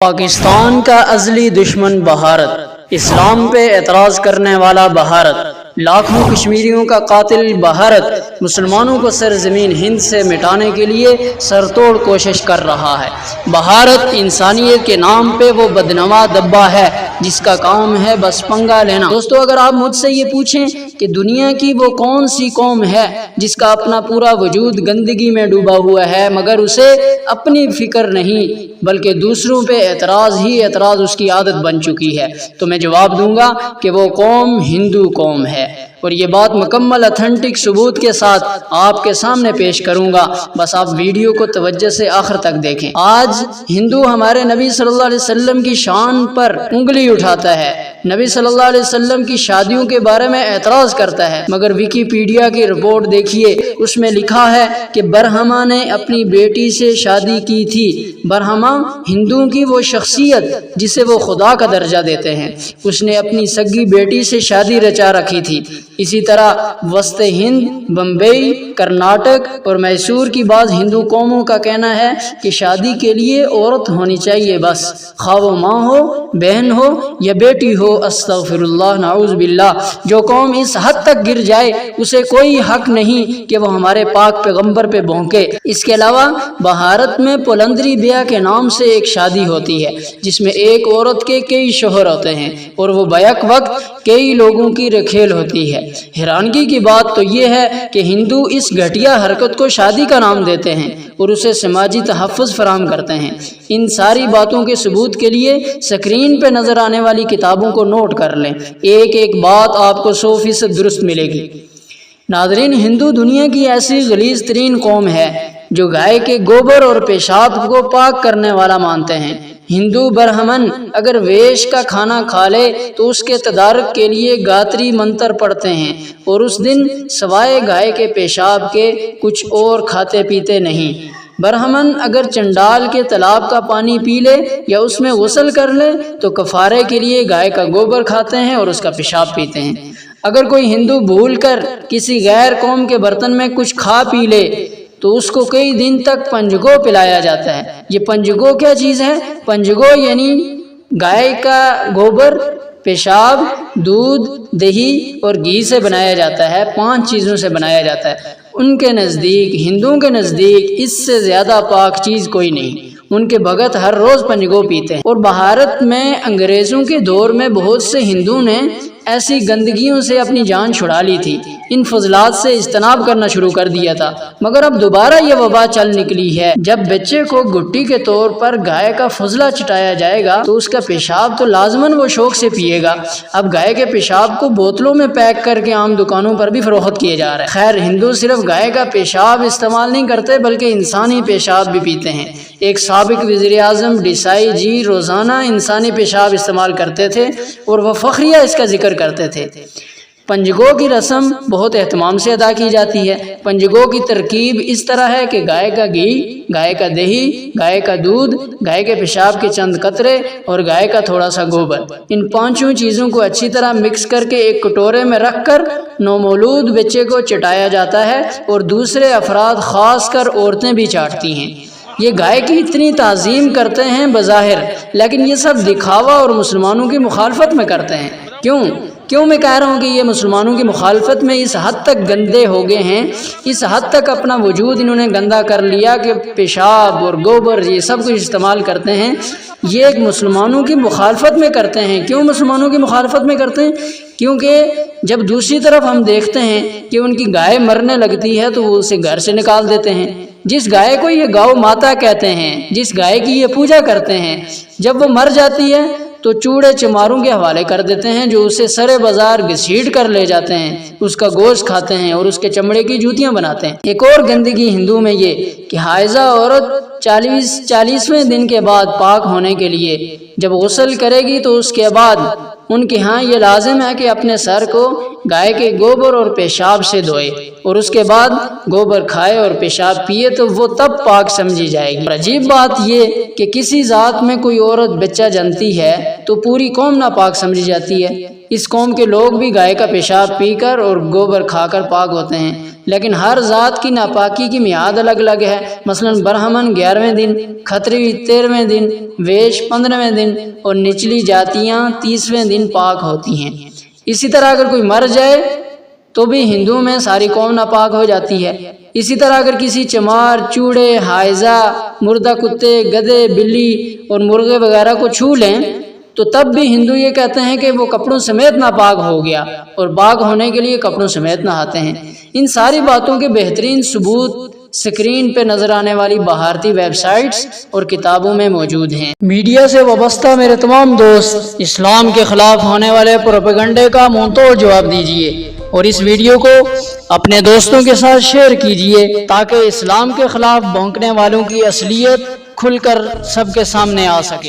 پاکستان کا ازلی دشمن بھارت، اسلام پہ اعتراض کرنے والا بھارت، لاکھوں کشمیریوں کا قاتل بھارت مسلمانوں کو سرزمین ہند سے مٹانے کے لیے سر توڑ کوشش کر رہا ہے۔ بھارت انسانیت کے نام پہ وہ بدنوا دبا ہے جس کا کام ہے بس پنگا لینا۔ دوستو، اگر آپ مجھ سے یہ پوچھیں کہ دنیا کی وہ کون سی قوم ہے جس کا اپنا پورا وجود گندگی میں ڈوبا ہوا ہے مگر اسے اپنی فکر نہیں بلکہ دوسروں پہ اعتراض ہی اعتراض اس کی عادت بن چکی ہے، تو میں جواب دوں گا کہ وہ قوم ہندو قوم ہے، اور یہ بات مکمل اتھینٹک ثبوت کے ساتھ آپ کے سامنے پیش کروں گا، بس آپ ویڈیو کو توجہ سے آخر تک دیکھیں۔ آج ہندو ہمارے نبی صلی اللہ علیہ وسلم کی شان پر انگلی اٹھاتا ہے، نبی صلی اللہ علیہ وسلم کی شادیوں کے بارے میں اعتراض کرتا ہے، مگر ویکیپیڈیا کی رپورٹ دیکھیے، اس میں لکھا ہے کہ برہما نے اپنی بیٹی سے شادی کی تھی۔ برہما ہندوؤں کی وہ شخصیت جسے وہ خدا کا درجہ دیتے ہیں، اس نے اپنی سگی بیٹی سے شادی رچا رکھی تھی۔ اسی طرح وسط ہند، بمبئی، کرناٹک اور میسور کی بعض ہندو قوموں کا کہنا ہے کہ شادی کے لیے عورت ہونی چاہیے، بس خواہ وہ ماں ہو، بہن ہو یا بیٹی ہو۔ استغفر اللہ، نعوذ باللہ۔ جو قوم اس حد تک گر جائے اسے کوئی حق نہیں کہ وہ ہمارے پاک پیغمبر پہ بھونکے۔ اس کے علاوہ بھارت میں پولندری بیاہ کے نام سے ایک شادی ہوتی ہے جس میں ایک عورت کے کئی شوہر ہوتے ہیں اور وہ بیک وقت کئی لوگوں کی رکھیل ہوتی ہے۔ حیرانگی کی بات تو یہ ہے کہ ہندو اس گھٹیا حرکت کو شادی کا نام دیتے ہیں اور اسے سماجی تحفظ فراہم کرتے ہیں۔ ان ساری باتوں کے ثبوت کے لیے سکرین پہ نظر آنے والی کتابوں کو نوٹ کر لیں، ایک ایک بات آپ کو 100% درست ملے گی۔ ناظرین، ہندو دنیا کی ایسی غلیظ ترین قوم ہے جو گائے کے گوبر اور پیشاب کو پاک کرنے والا مانتے ہیں۔ ہندو برہمن اگر ویش کا کھانا کھا لے تو اس کے تدارک کے لیے گاتری منتر پڑھتے ہیں اور اس دن سوائے گائے کے پیشاب کے کچھ اور کھاتے پیتے نہیں۔ برہمن اگر چنڈال کے تالاب کا پانی پی لے یا اس میں غسل کر لے تو کفارے کے لیے گائے کا گوبر کھاتے ہیں اور اس کا پیشاب پیتے ہیں۔ اگر کوئی ہندو بھول کر کسی غیر قوم کے برتن میں کچھ کھا پی لے تو اس کو کئی دن تک پنجگو پلایا جاتا ہے۔ یہ پنجگو کیا چیز ہے؟ پنجگو یعنی گائے کا گوبر، پیشاب، دودھ، دہی اور گھی سے بنایا جاتا ہے، 5 چیزوں سے بنایا جاتا ہے۔ ان کے نزدیک، ہندوؤں کے نزدیک اس سے زیادہ پاک چیز کوئی نہیں۔ ان کے بھگت ہر روز پنجگو پیتے ہیں۔ اور بھارت میں انگریزوں کے دور میں بہت سے ہندو نے ایسی گندگیوں سے اپنی جان چھڑا لی تھی، ان فضلات سے اجتناب کرنا شروع کر دیا تھا، مگر اب دوبارہ یہ وبا چل نکلی ہے۔ جب بچے کو گٹی کے طور پر گائے کا فضلہ چٹایا جائے گا تو اس کا پیشاب تو لازماً وہ شوق سے پیے گا۔ اب گائے کے پیشاب کو بوتلوں میں پیک کر کے عام دکانوں پر بھی فروخت کیے جا رہے ہیں۔ خیر، ہندو صرف گائے کا پیشاب استعمال نہیں کرتے بلکہ انسانی پیشاب بھی پیتے ہیں۔ ایک سابق وزیر اعظم ڈیسائی جی روزانہ انسانی پیشاب استعمال کرتے تھے اور وہ فخریہ اس کا ذکر کرتے تھے۔ پنجگو کی رسم بہت اہتمام سے ادا کی جاتی ہے۔ پنجگو کی ترکیب اس طرح ہے کہ گائے کا گھی، گائے کا دہی، گائے کا دودھ، گائے کے پیشاب کے چند قطرے اور گائے کا تھوڑا سا گوبر، ان 5 چیزوں کو اچھی طرح مکس کر کے ایک کٹورے میں رکھ کر نومولود بچے کو چٹایا جاتا ہے اور دوسرے افراد خاص کر عورتیں بھی چاٹتی ہیں۔ یہ گائے کی اتنی تعظیم کرتے ہیں بظاہر، لیکن یہ سب دکھاوا اور مسلمانوں کی مخالفت میں کرتے ہیں۔ کیوں میں کہہ رہا ہوں کہ یہ مسلمانوں کی مخالفت میں اس حد تک گندے ہو گئے ہیں، اس حد تک اپنا وجود انہوں نے گندا کر لیا کہ پیشاب اور گوبر یہ سب کچھ استعمال کرتے ہیں۔ یہ ایک مسلمانوں کی مخالفت میں کرتے ہیں۔ کیوں مسلمانوں کی مخالفت میں کرتے ہیں؟ کیونکہ جب دوسری طرف ہم دیکھتے ہیں کہ ان کی گائے مرنے لگتی ہے تو وہ اسے گھر سے نکال دیتے ہیں۔ جس گائے کو یہ گاؤ ماتا کہتے ہیں، جس گائے کی یہ پوجا کرتے ہیں، جب وہ مر جاتی ہے تو چوڑے چماروں کے حوالے کر دیتے ہیں جو اسے سرے بازار گھسیٹ کر لے جاتے ہیں، اس کا گوشت کھاتے ہیں اور اس کے چمڑے کی جوتیاں بناتے ہیں۔ ایک اور گندگی ہندو میں یہ کہ حائضہ عورت 40ویں دن کے بعد پاک ہونے کے لیے جب غسل کرے گی تو اس کے بعد ان کے ہاں یہ لازم ہے کہ اپنے سر کو گائے کے گوبر اور پیشاب سے دھوئے اور اس کے بعد گوبر کھائے اور پیشاب پیے تو وہ تب پاک سمجھی جائے گی۔ عجیب بات یہ کہ کسی ذات میں کوئی عورت بچہ جنتی ہے تو پوری قوم ناپاک سمجھی جاتی ہے۔ اس قوم کے لوگ بھی گائے کا پیشاب پی کر اور گوبر کھا کر پاک ہوتے ہیں، لیکن ہر ذات کی ناپاکی کی میعاد الگ الگ ہے۔ مثلا برہمن 11ویں دن، کھتری 13ویں دن، ویش 15ویں دن اور نچلی جاتیاں 30ویں دن پاک ہوتی ہیں۔ اسی طرح اگر کوئی مر جائے تو بھی ہندوؤں میں ساری قوم ناپاک ہو جاتی ہے۔ اسی طرح اگر کسی چمار، چوڑے، حائضہ، مردہ کتے، گدھے، بلی اور مرغے وغیرہ کو چھو لیں تو تب بھی ہندو یہ کہتے ہیں کہ وہ کپڑوں سمیت ناپاک ہو گیا اور پاک ہونے کے لیے کپڑوں سمیت نہاتے ہیں۔ ان ساری باتوں کے بہترین ثبوت سکرین پہ نظر آنے والی بھارتی ویب سائٹس اور کتابوں میں موجود ہیں۔ میڈیا سے وابستہ میرے تمام دوست اسلام کے خلاف ہونے والے پروپیگنڈے کا منہ توڑ جواب دیجیے اور اس ویڈیو کو اپنے دوستوں کے ساتھ شیئر کیجیے تاکہ اسلام کے خلاف بھونکنے والوں کی اصلیت کھل کر سب کے سامنے آ سکے۔